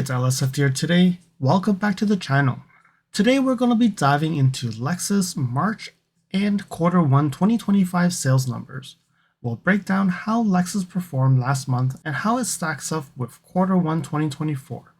it's LSF here today. Welcome back to the channel. Today we're going to be diving into Lexus March and Q1 2025 sales numbers. We'll break down how Lexus performed last month and how it stacks up with Q1 2024,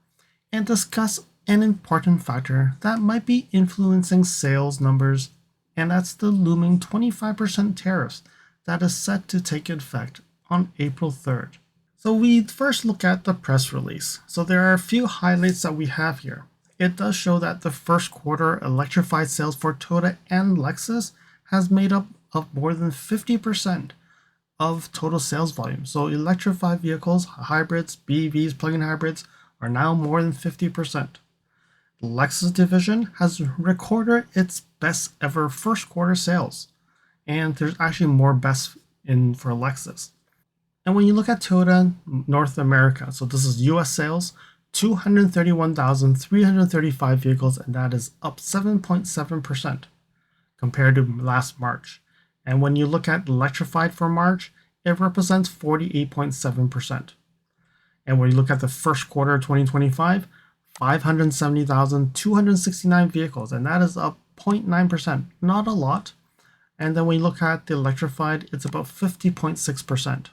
and discuss an important factor that might be influencing sales numbers, and that's the looming 25% tariffs that is set to take effect on April 3rd. So we first look at the press release. So there are a few highlights that we have here. It does show that the first quarter electrified sales for Toyota and Lexus has made up of more than 50% of total sales volume. So electrified vehicles, hybrids, BEVs, plug-in hybrids are now more than 50%. The Lexus division has recorded its best ever first quarter sales. And there's actually more best in for Lexus. And when you look at Toyota North America, so this is US sales, 231,335 vehicles, and that is up 7.7% compared to last March. And when you look at electrified for March, it represents 48.7%. And when you look at the first quarter of 2025, 570,269 vehicles, and that is up 0.9%, not a lot. And then when you look at the electrified, it's about 50.6%.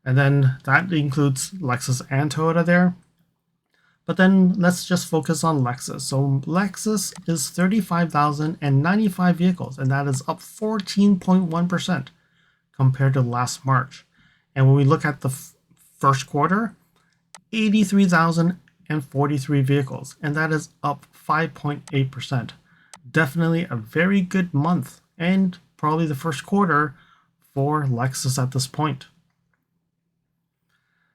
And then that includes Lexus and Toyota there. But then let's just focus on Lexus. So Lexus is 35,095 vehicles, and that is up 14.1% compared to last March. And when we look at the first quarter, 83,043 vehicles, and that is up 5.8%. Definitely a very good month, and probably the first quarter for Lexus at this point.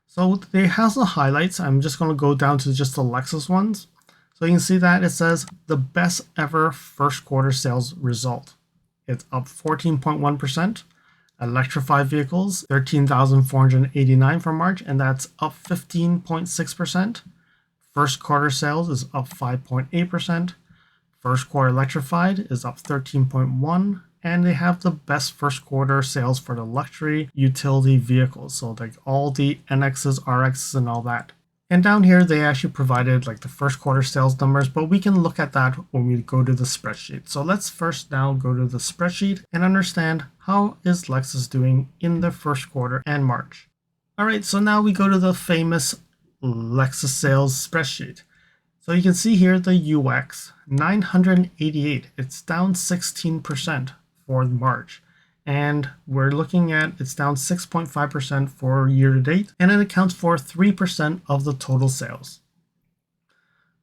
So they have the highlights. I'm just going to go down to just the Lexus ones. So you can see that it says the best ever first quarter sales result. It's up 14.1%. Electrified vehicles, 13,489 for March, and that's up 15.6%. First quarter sales is up 5.8%. First quarter electrified is up 13.1%. And they have the best first quarter sales for the luxury utility vehicles. So like all the NXs, RXs, and all that. And down here, they actually provided like the first quarter sales numbers, but we can look at that when we go to the spreadsheet. So let's first now go to the spreadsheet and understand how is Lexus doing in the first quarter and March. All right, so now we go to the famous Lexus sales spreadsheet. So you can see here the UX, 988, it's down 16%. For March, and we're looking at it's down 6.5% for year to date, and it accounts for 3% of the total sales.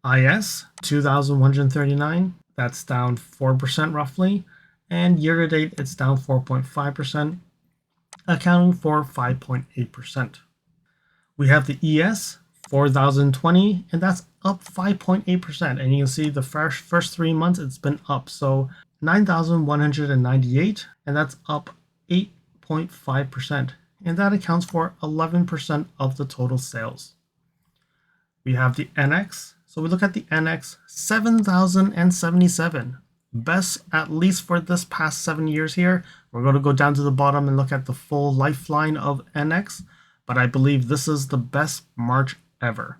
IS 2,139, that's down 4% roughly, and year to date it's down 4.5%, accounting for 5.8%. We have the ES 4,020, and that's up 5.8%, and you can see the first 3 months it's been up. So 9,198, and that's up 8.5%, and that accounts for 11% of the total sales. We have the NX. So we look at the NX, 7,077, best at least for this past 7 years here. We're going to go down to the bottom and look at the full lifeline of NX, but I believe this is the best March ever.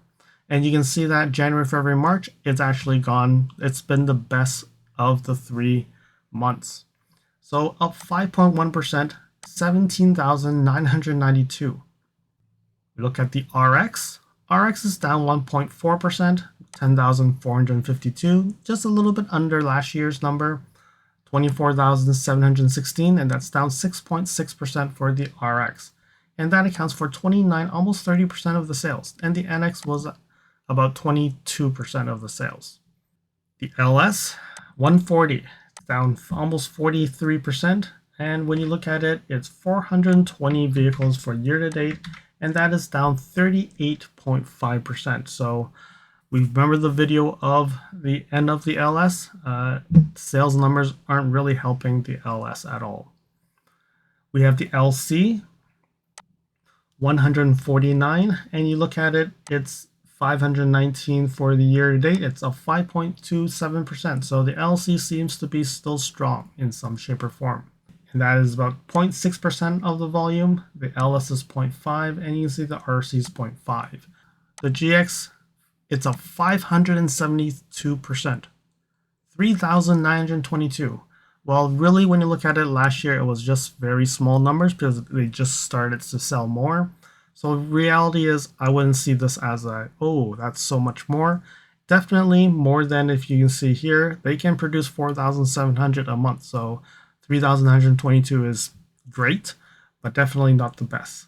And you can see that January, February, March, it's actually gone. It's been the best of the 3 months. So up 5.1%, 17,992. We look at the RX. RX is down 1.4%, 10,452, just a little bit under last year's number, 24,716, and that's down 6.6% for the RX. And that accounts for 29, almost 30% of the sales. And the NX was about 22% of the sales. The LS, 140, down almost 43, and when you look at it, it's 420 vehicles for year to date, and that is down 38.5%. So we remember the video of the end of the LS. Sales numbers aren't really helping the LS at all. We have the LC, 149, and you look at it, it's 519 for the year to date. It's up 5.27%. So the LC seems to be still strong in some shape or form. And that is about 0.6% of the volume. The LS is 0.5, and you can see the RC is 0.5. The GX it's up 572%, 3,922. Well, really, when you look at it, last year it was just very small numbers because they just started to sell more. So reality is, I wouldn't see this as a, oh, that's so much more. Definitely more than, if you can see here, they can produce 4,700 a month. So 3,922 is great, but definitely not the best.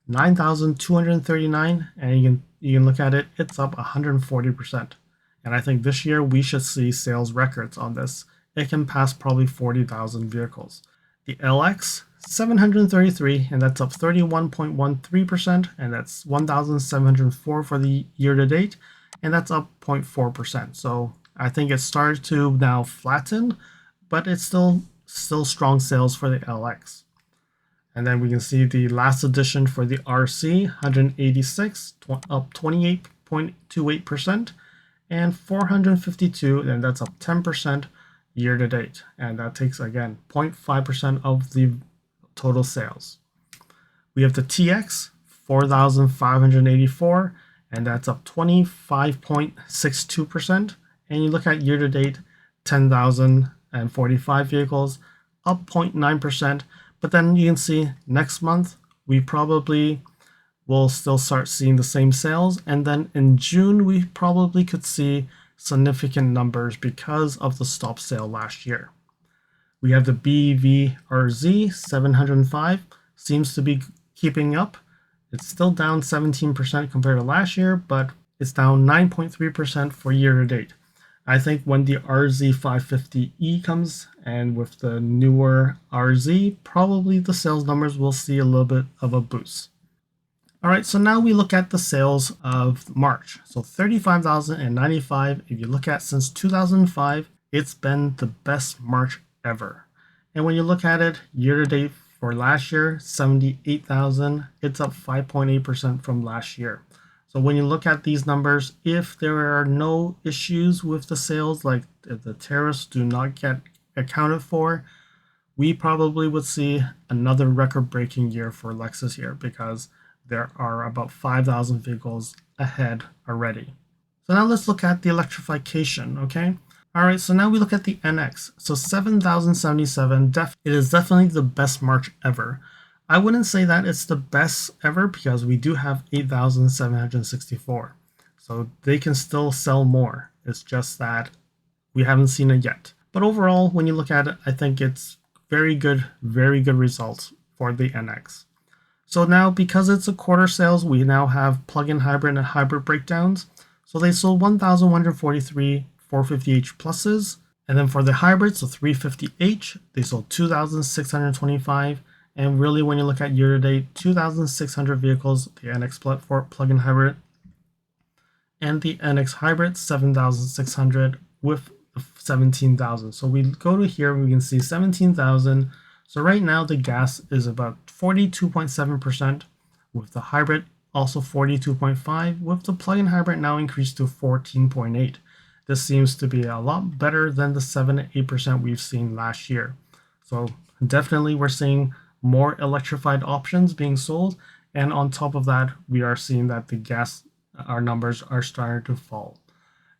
9,239, and you can look at it, it's up 140%. And I think this year we should see sales records on this. It can pass probably 40,000 vehicles. The LX 733, and that's up 31.13%, and that's 1,704 for the year to date, and that's up 0.4%. So I think it started to now flatten, but it's still strong sales for the LX. And then we can see the last edition for the RC 186, up 28.28%, and 452, and that's up 10% year to date. And that takes, again, 0.5% of the total sales. We have the TX 4,584, and that's up 25.62%. And you look at year to date, 10,045 vehicles, up 0.9%. But then you can see next month, we probably will still start seeing the same sales. And then in June, we probably could see significant numbers because of the stop sale last year. We have the BVRZ 705, seems to be keeping up. It's still down 17% compared to last year, but it's down 9.3% for year to date. I think when the RZ550E comes, and with the newer RZ, probably the sales numbers will see a little bit of a boost. All right, so now we look at the sales of March. So 35,095, if you look at since 2005, it's been the best March ever. And when you look at it year to date for last year, 78,000, it's up 5.8% from last year. So when you look at these numbers, if there are no issues with the sales, like if the tariffs do not get accounted for, we probably would see another record-breaking year for Lexus here, because there are about 5,000 vehicles ahead already. So now let's look at the electrification, okay? All right, so now we look at the NX. So 7,077, it is definitely the best March ever. I wouldn't say that it's the best ever, because we do have 8,764. So they can still sell more. It's just that we haven't seen it yet. But overall, when you look at it, I think it's very good results for the NX. So now, because it's a quarter sales, we now have plug-in hybrid and hybrid breakdowns. So they sold 1,143 450h pluses. And then for the hybrids, so 350h, they sold 2,625. And really, when you look at year to date, 2,600 vehicles, the NX plug-in hybrid, and the NX hybrid, 7,600 with 17,000. So we go to here, we can see 17,000. So right now the gas is about 42.7%, with the hybrid also 42.5%, with the plug-in hybrid now increased to 14.8%. This seems to be a lot better than the 7-8% we've seen last year. So definitely we're seeing more electrified options being sold, and on top of that, we are seeing that the gas, our numbers are starting to fall.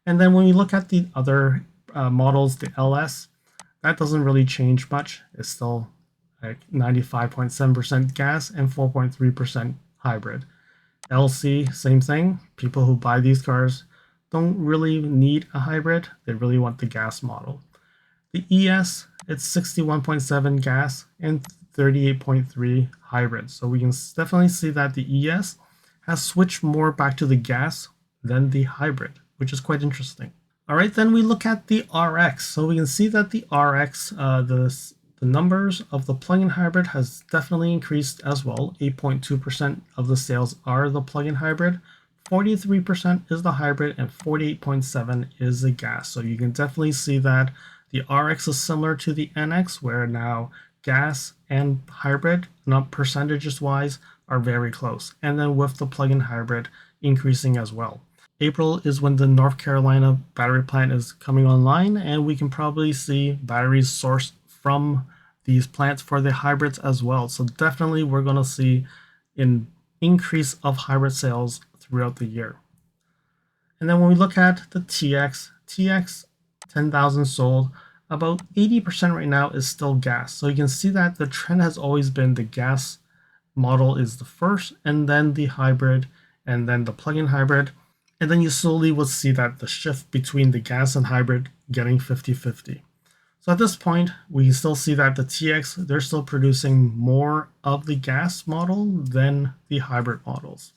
And then when we look at the other models, the LS, that doesn't really change much. It's still like 95.7% gas and 4.3% hybrid. LC, same thing. People who buy these cars don't really need a hybrid. They really want the gas model. The ES, it's 61.7 gas and 38.3 hybrid. So we can definitely see that the ES has switched more back to the gas than the hybrid, which is quite interesting. All right, then we look at the RX. So we can see that the RX, the numbers of the plug-in hybrid has definitely increased as well. 8.2% of the sales are the plug-in hybrid, 43% is the hybrid, and 48.7% is the gas. So you can definitely see that the RX is similar to the NX, where now gas and hybrid, not percentages wise, are very close. And then with the plug-in hybrid increasing as well. April is when the North Carolina battery plant is coming online, and we can probably see batteries sourced from these plants for the hybrids as well. So definitely we're going to see an increase of hybrid sales throughout the year. And then when we look at the TX 10,000 sold, about 80% right now is still gas. So you can see that the trend has always been the gas model is the first, and then the hybrid, and then the plug-in hybrid. And then you slowly will see that the shift between the gas and hybrid getting 50-50. So at this point, we still see that the TX, they're still producing more of the gas model than the hybrid models.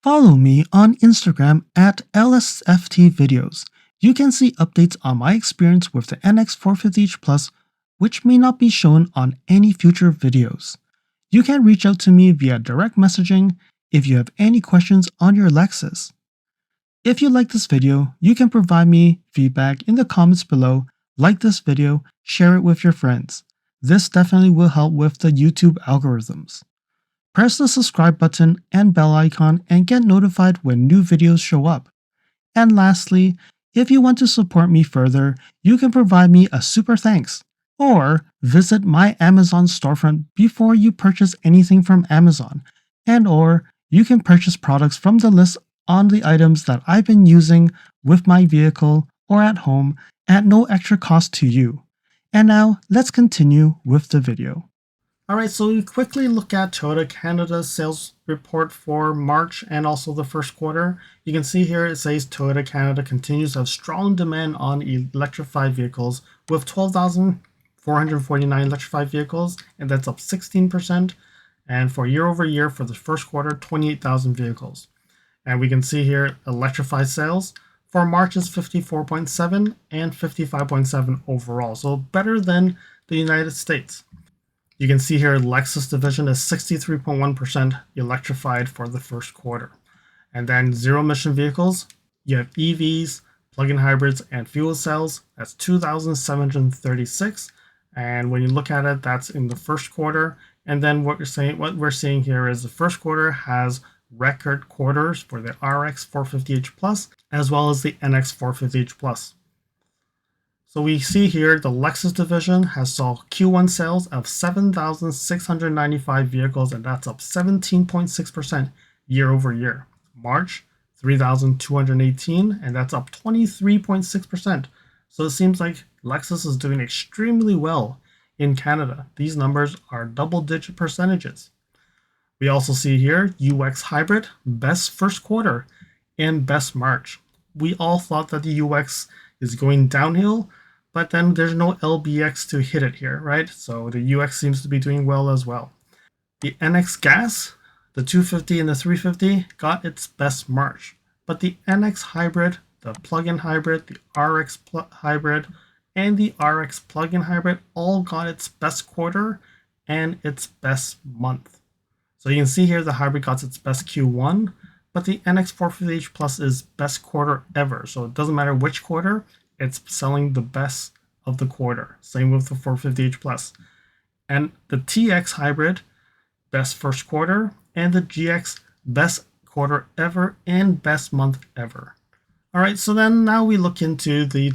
Follow me on Instagram at LSFT Videos. You can see updates on my experience with the NX 450H Plus, which may not be shown on any future videos. You can reach out to me via direct messaging if you have any questions on your Lexus. If you like this video, you can provide me feedback in the comments below, like this video, share it with your friends. This definitely will help with the YouTube algorithms. Press the subscribe button and bell icon and get notified when new videos show up. And lastly, if you want to support me further, you can provide me a super thanks, or visit my Amazon storefront before you purchase anything from Amazon, or you can purchase products from the list on the items that I've been using with my vehicle or at home at no extra cost to you. And now, let's continue with the video. Alright, so we quickly look at Toyota Canada's sales report for March and also the first quarter. You can see here it says Toyota Canada continues to have strong demand on electrified vehicles with 12,449 electrified vehicles, and that's up 16%. And for year over year for the first quarter, 28,000 vehicles. And we can see here electrified sales for March is 54.7 and 55.7 overall, so better than the United States. You can see here Lexus division is 63.1% electrified for the first quarter. And then zero emission vehicles, you have EVs, plug-in hybrids, and fuel cells. That's 2,736. And when you look at it, that's in the first quarter. And then what we're seeing here is the first quarter has record quarters for the RX 450H Plus as well as the NX 450H Plus. So we see here the Lexus division has saw Q1 sales of 7,695 vehicles, and that's up 17.6% year over year. March, 3,218, and that's up 23.6%. So it seems like Lexus is doing extremely well in Canada. These numbers are double-digit percentages. We also see here UX Hybrid, best first quarter, and best March. We all thought that the UX is going downhill, but then there's no LBX to hit it here, right? So the UX seems to be doing well as well. The NX Gas, the 250 and the 350 got its best March, but the NX Hybrid, the plug-in hybrid, the RX Hybrid, and the RX plug-in hybrid all got its best quarter and its best month. So you can see here the hybrid got its best Q1, but the NX 450H Plus is best quarter ever. So it doesn't matter which quarter, it's selling the best of the quarter. Same with the 450H Plus. And the TX hybrid, best first quarter, and the GX, best quarter ever and best month ever. All right, so then now we look into the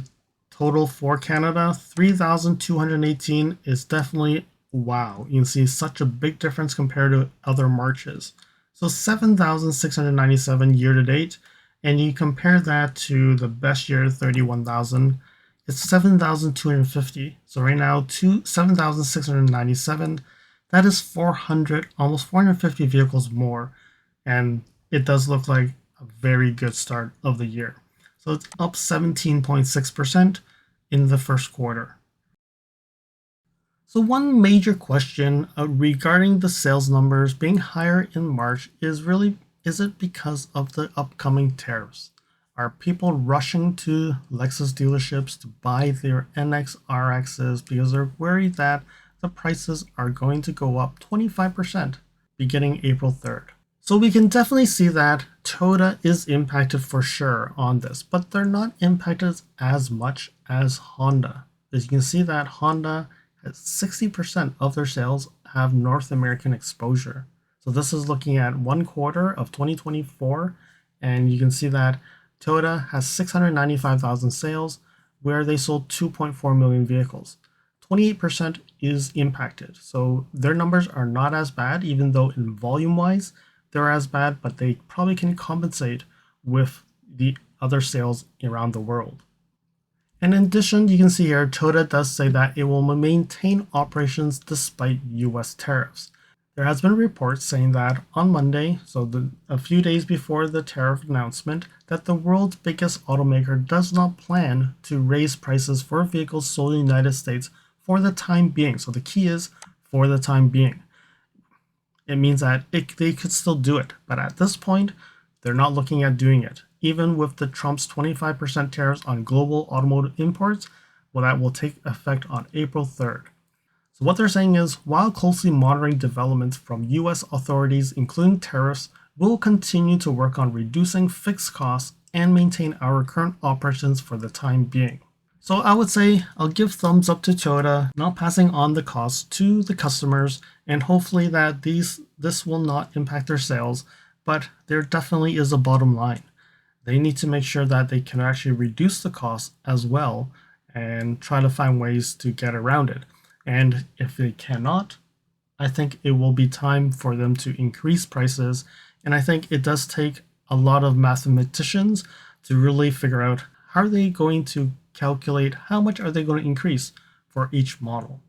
total for Canada. 3,218 is definitely wow. You can see such a big difference compared to other Marches. So 7,697 year to date, and you compare that to the best year, 31,000, it's 7,250. So right now, 7,697, that is 400, almost 450 vehicles more, and it does look like a very good start of the year. So it's up 17.6% in the first quarter. So one major question regarding the sales numbers being higher in March is it because of the upcoming tariffs? Are people rushing to Lexus dealerships to buy their NX RXs because they're worried that the prices are going to go up 25% beginning April 3rd? So we can definitely see that Toyota is impacted for sure on this, but they're not impacted as much as Honda. As you can see that Honda has 60% of their sales have North American exposure. So this is looking at one quarter of 2024, and you can see that Toyota has 695,000 sales where they sold 2.4 million vehicles. 28% is impacted. So their numbers are not as bad, even though in volume wise, they're as bad, but they probably can compensate with the other sales around the world. And in addition, you can see here, Toyota does say that it will maintain operations despite US tariffs. There has been reports saying that on Monday, so a few days before the tariff announcement, that the world's biggest automaker does not plan to raise prices for vehicles sold in the United States for the time being. So the key is for the time being. It means that they could still do it, but at this point, they're not looking at doing it. Even with the Trump's 25% tariffs on global automotive imports, well, that will take effect on April 3rd. So what they're saying is, while closely monitoring developments from US authorities, including tariffs, we'll continue to work on reducing fixed costs and maintain our current operations for the time being. So I would say I'll give thumbs up to Toyota, not passing on the costs to the customers, and hopefully that this will not impact their sales, but there definitely is a bottom line. They need to make sure that they can actually reduce the cost as well and try to find ways to get around it. And if they cannot, I think it will be time for them to increase prices. And I think it does take a lot of mathematicians to really figure out how are they going to calculate how much are they going to increase for each model.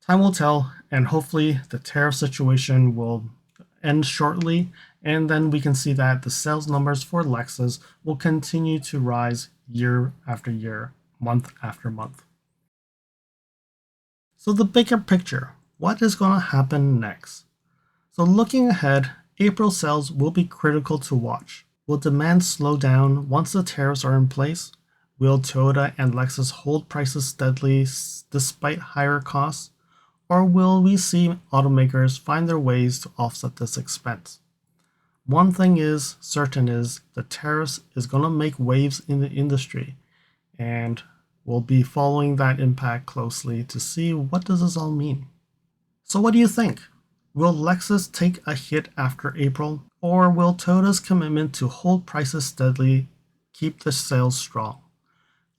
Time will tell, and hopefully the tariff situation will end shortly, and then we can see that the sales numbers for Lexus will continue to rise year after year, month after month. So the bigger picture, what is going to happen next? So looking ahead, April sales will be critical to watch. Will demand slow down once the tariffs are in place? Will Toyota and Lexus hold prices steadily despite higher costs? Or will we see automakers find their ways to offset this expense? One thing is certain is the tariffs is going to make waves in the industry, and we'll be following that impact closely to see what does this all mean. So what do you think? Will Lexus take a hit after April, or will Toyota's commitment to hold prices steadily keep the sales strong?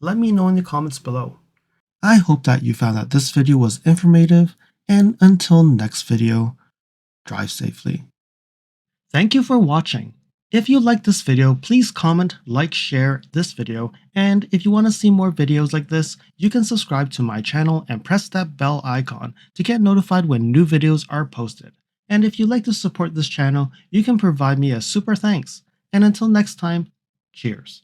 Let me know in the comments below. I hope that you found that this video was informative, and until next video, drive safely. Thank you for watching. If you liked this video, please comment, like, share this video, and if you want to see more videos like this, you can subscribe to my channel and press that bell icon to get notified when new videos are posted. And if you'd like to support this channel, you can provide me a super thanks. And until next time, cheers.